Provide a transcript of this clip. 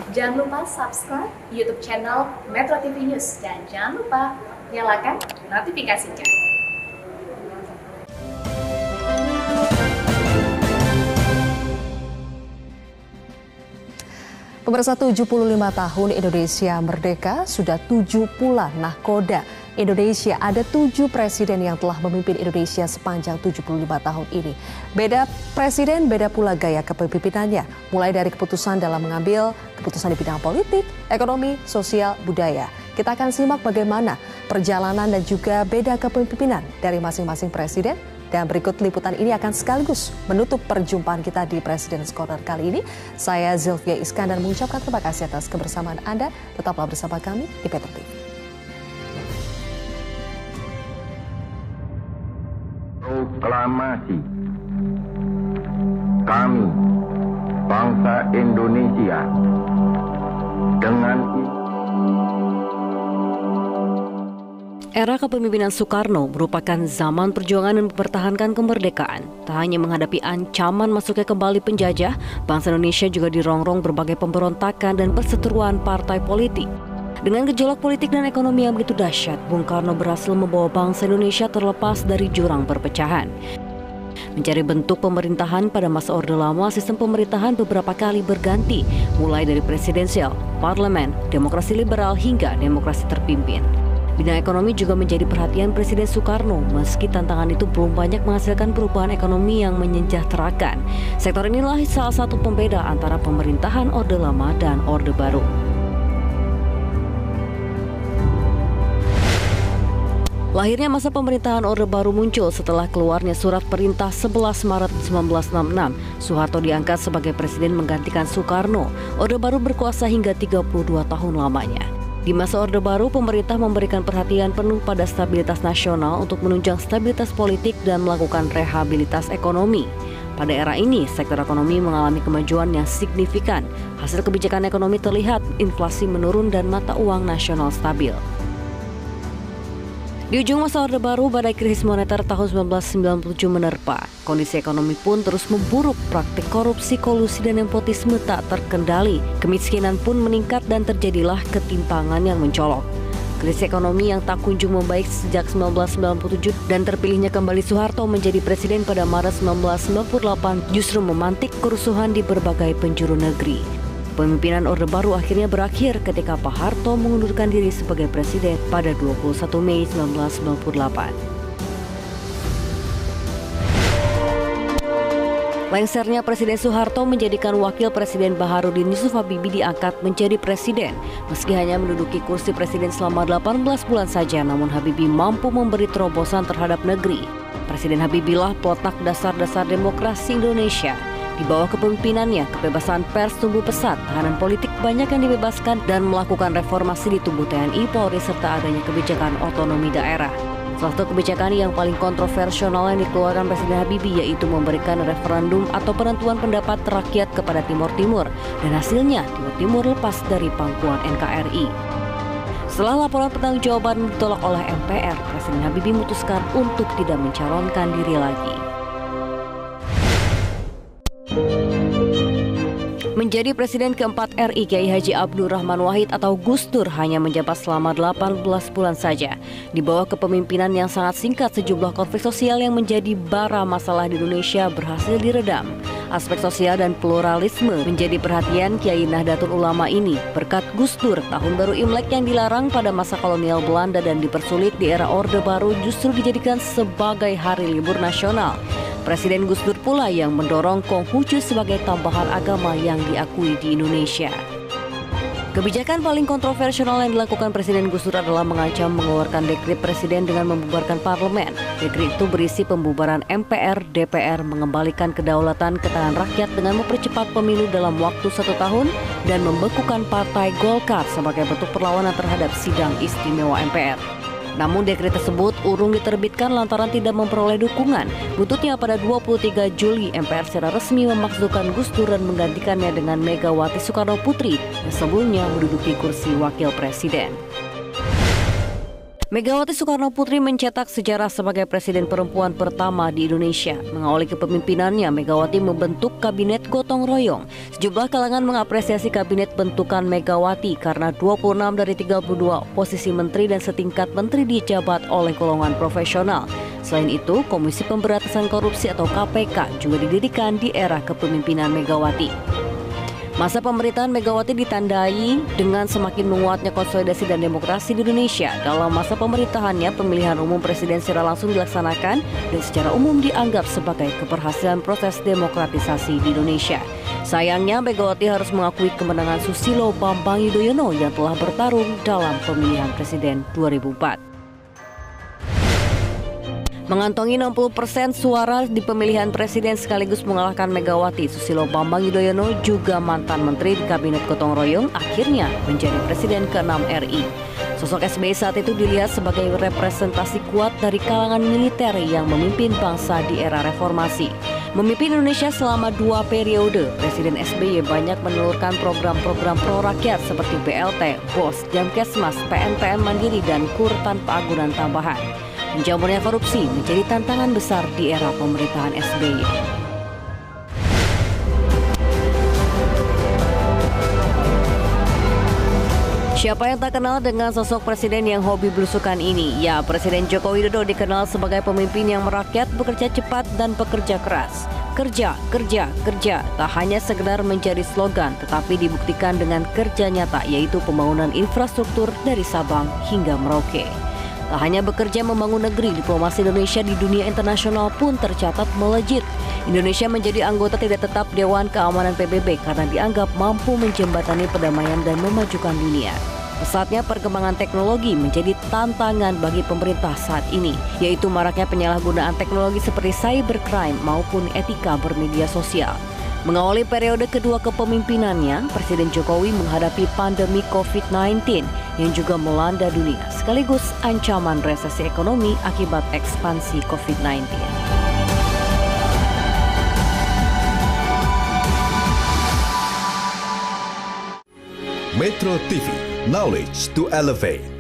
Jangan lupa subscribe YouTube channel Metro TV News dan jangan lupa nyalakan notifikasinya. Pemirsa, 75 tahun Indonesia merdeka, sudah 7 pula nahkoda Indonesia. Ada 7 presiden yang telah memimpin Indonesia sepanjang 75 tahun ini. Beda presiden, beda pula gaya kepemimpinannya. Mulai dari keputusan dalam mengambil keputusan di bidang politik, ekonomi, sosial, budaya. Kita akan simak bagaimana perjalanan dan juga beda kepemimpinan dari masing-masing presiden. Dan berikut liputan ini akan sekaligus menutup perjumpaan kita di President's Corner kali ini. Saya Zilvia Iskandar mengucapkan terima kasih atas kebersamaan Anda. Tetaplah bersama kami di Metro TV. Proklamasi. Kami, bangsa Indonesia, dengan Era kepemimpinan Soekarno merupakan zaman perjuangan dan mempertahankan kemerdekaan. Tak hanya menghadapi ancaman masuknya kembali penjajah, bangsa Indonesia juga dirongrong berbagai pemberontakan dan perseteruan partai politik. Dengan gejolak politik dan ekonomi yang begitu dahsyat, Bung Karno berhasil membawa bangsa Indonesia terlepas dari jurang perpecahan. Mencari bentuk pemerintahan pada masa Orde Lama, sistem pemerintahan beberapa kali berganti, mulai dari presidensial, parlemen, demokrasi liberal hingga demokrasi terpimpin. Bidang ekonomi juga menjadi perhatian Presiden Soekarno, meski tantangan itu belum banyak menghasilkan perubahan ekonomi yang menyejahterakan. Sektor inilah salah satu pembeda antara pemerintahan Orde Lama dan Orde Baru. Lahirnya masa pemerintahan Orde Baru muncul setelah keluarnya surat perintah 11 Maret 1966. Soeharto diangkat sebagai presiden menggantikan Soekarno. Orde Baru berkuasa hingga 32 tahun lamanya. Di masa Orde Baru, pemerintah memberikan perhatian penuh pada stabilitas nasional untuk menunjang stabilitas politik dan melakukan rehabilitas ekonomi. Pada era ini, sektor ekonomi mengalami kemajuan yang signifikan. Hasil kebijakan ekonomi terlihat, inflasi menurun dan mata uang nasional stabil. Di ujung masa Orde Baru, badai krisis moneter tahun 1997 menerpa. Kondisi ekonomi pun terus memburuk, praktik korupsi, kolusi, dan nepotisme tak terkendali. Kemiskinan pun meningkat dan terjadilah ketimpangan yang mencolok. Krisis ekonomi yang tak kunjung membaik sejak 1997 dan terpilihnya kembali Soeharto menjadi presiden pada Maret 1998 justru memantik kerusuhan di berbagai penjuru negeri. Pemimpinan Orde Baru akhirnya berakhir ketika Pak Harto mengundurkan diri sebagai presiden pada 21 Mei 1998. Lengsernya Presiden Soeharto menjadikan Wakil Presiden Baharudin Yusuf Habibie diangkat menjadi presiden. Meski hanya menduduki kursi presiden selama 18 bulan saja, namun Habibie mampu memberi terobosan terhadap negeri. Presiden Habibie lah peletak dasar-dasar demokrasi Indonesia. Di bawah kepemimpinannya, kebebasan pers tumbuh pesat, tahanan politik banyak yang dibebaskan dan melakukan reformasi di tubuh TNI, Polri, serta adanya kebijakan otonomi daerah. Salah satu kebijakan yang paling kontroversial yang dikeluarkan Presiden Habibie yaitu memberikan referendum atau penentuan pendapat rakyat kepada Timur Timur, dan hasilnya Timur Timur lepas dari pangkuan NKRI. Setelah laporan pertanggungjawaban ditolak oleh MPR, Presiden Habibie memutuskan untuk tidak mencalonkan diri lagi. Menjadi presiden keempat RI, Kiai Haji Abdul Rahman Wahid atau Gus Dur hanya menjabat selama 18 bulan saja. Di bawah kepemimpinan yang sangat singkat, sejumlah konflik sosial yang menjadi bara masalah di Indonesia berhasil diredam. Aspek sosial dan pluralisme menjadi perhatian Kiai Nahdlatul Ulama ini. Berkat Gus Dur, tahun baru Imlek yang dilarang pada masa kolonial Belanda dan dipersulit di era Orde Baru justru dijadikan sebagai hari libur nasional. Presiden Gus Dur pula yang mendorong Konghucu sebagai tambahan agama yang diakui di Indonesia. Kebijakan paling kontroversial yang dilakukan Presiden Gus Dur adalah mengancam mengeluarkan dekret presiden dengan membubarkan parlemen. Dekret itu berisi pembubaran MPR, DPR, mengembalikan kedaulatan ke tangan rakyat dengan mempercepat pemilu dalam waktu 1 tahun, dan membekukan Partai Golkar sebagai bentuk perlawanan terhadap sidang istimewa MPR. Namun dekret tersebut urung diterbitkan lantaran tidak memperoleh dukungan. Buntutnya pada 23 Juli, MPR secara resmi memakzulkan Gus Dur dan menggantikannya dengan Megawati Soekarno Putri yang sebelumnya menduduki kursi wakil presiden. Megawati Soekarno Putri mencetak sejarah sebagai presiden perempuan pertama di Indonesia. Mengawali kepemimpinannya, Megawati membentuk kabinet gotong royong. Sejumlah kalangan mengapresiasi kabinet bentukan Megawati karena 26 dari 32 posisi menteri dan setingkat menteri dijabat oleh golongan profesional. Selain itu, Komisi Pemberantasan Korupsi atau KPK juga didirikan di era kepemimpinan Megawati. Masa pemerintahan Megawati ditandai dengan semakin menguatnya konsolidasi dan demokrasi di Indonesia. Dalam masa pemerintahannya, pemilihan umum presiden secara langsung dilaksanakan dan secara umum dianggap sebagai keberhasilan proses demokratisasi di Indonesia. Sayangnya, Megawati harus mengakui kemenangan Susilo Bambang Yudhoyono yang telah bertarung dalam pemilihan presiden 2004. Mengantongi 60% suara di pemilihan presiden sekaligus mengalahkan Megawati, Susilo Bambang Yudhoyono juga mantan menteri di kabinet gotong royong akhirnya menjadi presiden ke-6 RI. Sosok SBY saat itu dilihat sebagai representasi kuat dari kalangan militer yang memimpin bangsa di era reformasi. Memimpin Indonesia selama 2 periode, Presiden SBY banyak menelurkan program-program pro-rakyat seperti BLT, BOS, Jamkesmas, PNPM Mandiri, dan KUR tanpa agunan tambahan. Menjamurnya korupsi menjadi tantangan besar di era pemerintahan SBY. Siapa yang tak kenal dengan sosok presiden yang hobi belusukan ini? Ya, Presiden Joko Widodo dikenal sebagai pemimpin yang merakyat, bekerja cepat, dan bekerja keras. Kerja, kerja, kerja tak hanya sekedar menjadi slogan, tetapi dibuktikan dengan kerja nyata, yaitu pembangunan infrastruktur dari Sabang hingga Merauke. Tak hanya bekerja membangun negeri, diplomasi Indonesia di dunia internasional pun tercatat melejit. Indonesia menjadi anggota tidak tetap Dewan Keamanan PBB karena dianggap mampu menjembatani perdamaian dan memajukan dunia. Pesatnya perkembangan teknologi menjadi tantangan bagi pemerintah saat ini, yaitu maraknya penyalahgunaan teknologi seperti cybercrime maupun etika bermedia sosial. Mengawali periode kedua kepemimpinannya, Presiden Jokowi menghadapi pandemi COVID-19 yang juga melanda dunia, sekaligus ancaman resesi ekonomi akibat ekspansi COVID-19. Metro TV, knowledge to elevate.